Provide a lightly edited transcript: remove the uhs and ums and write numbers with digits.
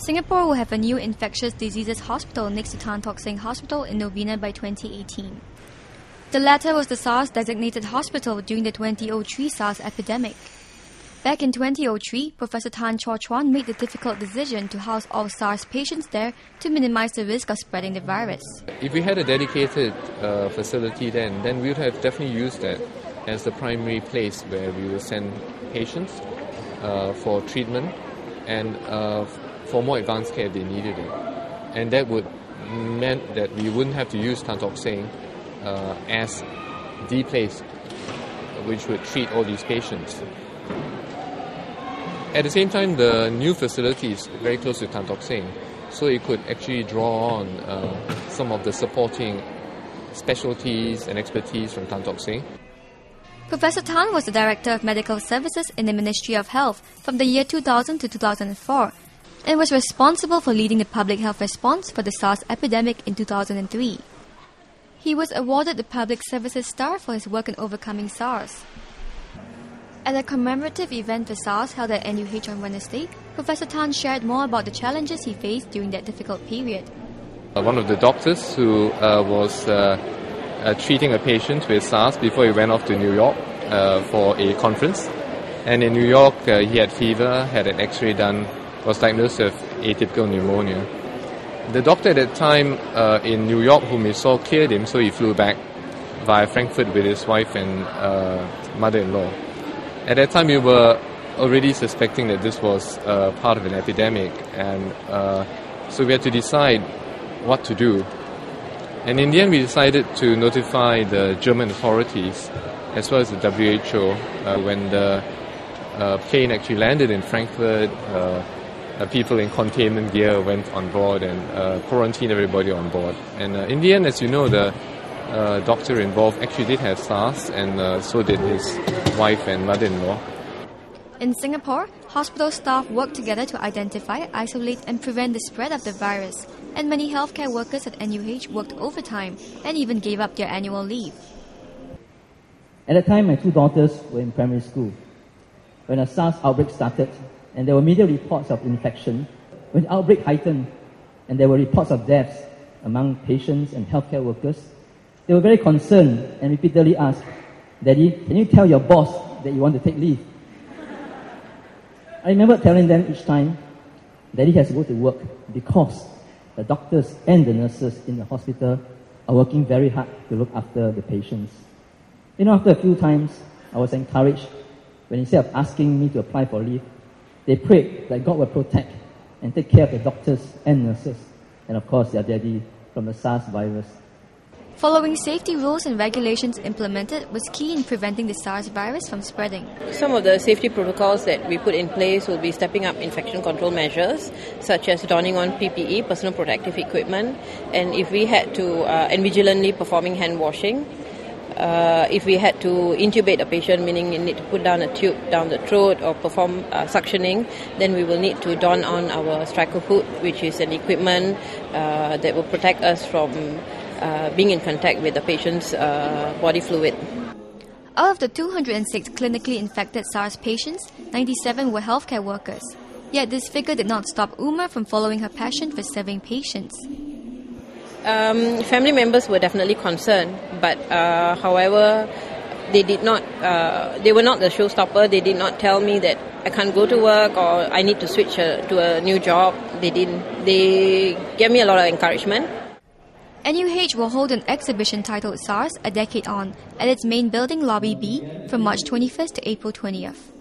Singapore will have a new infectious diseases hospital next to Tan Tock Seng Hospital in Novena by 2018. The latter was the SARS-designated hospital during the 2003 SARS epidemic. Back in 2003, Professor Tan Chaw Chuan made the difficult decision to house all SARS patients there to minimize the risk of spreading the virus. If we had a dedicated facility then we would have definitely used that as the primary place where we would send patients for treatment and for more advanced care if they needed it. And that would meant that we wouldn't have to use Tan Tock Seng as the place which would treat all these patients. At the same time, the new facility is very close to Tan Tock Seng, so it could actually draw on some of the supporting specialties and expertise from Tan Tock Seng. Professor Tan was the Director of Medical Services in the Ministry of Health from the year 2000 to 2004 and was responsible for leading the public health response for the SARS epidemic in 2003. He was awarded the Public Services Star for his work in overcoming SARS. At a commemorative event for SARS held at NUH on Wednesday, Professor Tan shared more about the challenges he faced during that difficult period. One of the doctors who was treating a patient with SARS before he went off to New York for a conference. And in New York, he had fever, had an x-ray done, was diagnosed with atypical pneumonia. The doctor at that time in New York, whom he saw, cleared him, so he flew back via Frankfurt with his wife and mother-in-law. At that time, we were already suspecting that this was part of an epidemic, and so we had to decide what to do. And in the end, we decided to notify the German authorities as well as the WHO. When the plane actually landed in Frankfurt, people in containment gear went on board and quarantined everybody on board. And in the end, as you know, the doctor involved actually did have SARS, and so did his wife and mother-in-law. In Singapore, hospital staff worked together to identify, isolate and prevent the spread of the virus, and many healthcare workers at NUH worked overtime and even gave up their annual leave. At that time, my two daughters were in primary school. When a SARS outbreak started and there were media reports of infection, when the outbreak heightened and there were reports of deaths among patients and healthcare workers, they were very concerned and repeatedly asked, "Daddy, can you tell your boss that you want to take leave?" I remember telling them each time, Daddy has to go to work because the doctors and the nurses in the hospital are working very hard to look after the patients. After a few times, I was encouraged when instead of asking me to apply for leave, they prayed that God will protect and take care of the doctors and nurses, and of course their daddy from the SARS virus. Following safety rules and regulations implemented was key in preventing the SARS virus from spreading. Some of the safety protocols that we put in place will be stepping up infection control measures, such as donning on PPE, personal protective equipment, and if we had to, and vigilantly performing hand washing. If we had to intubate a patient, meaning you need to put down a tube down the throat or perform suctioning, then we will need to don on our striker hood, which is an equipment that will protect us from being in contact with the patient's body fluid. Out of the 206 clinically infected SARS patients, 97 were healthcare workers. Yet this figure did not stop Uma from following her passion for serving patients. Family members were definitely concerned, but however, they were not the showstopper. They did not tell me that I can't go to work or I need to switch to a new job. They didn't. They gave me a lot of encouragement. NUH will hold an exhibition titled SARS, A Decade On at its main building, Lobby B, from March 21st to April 20th.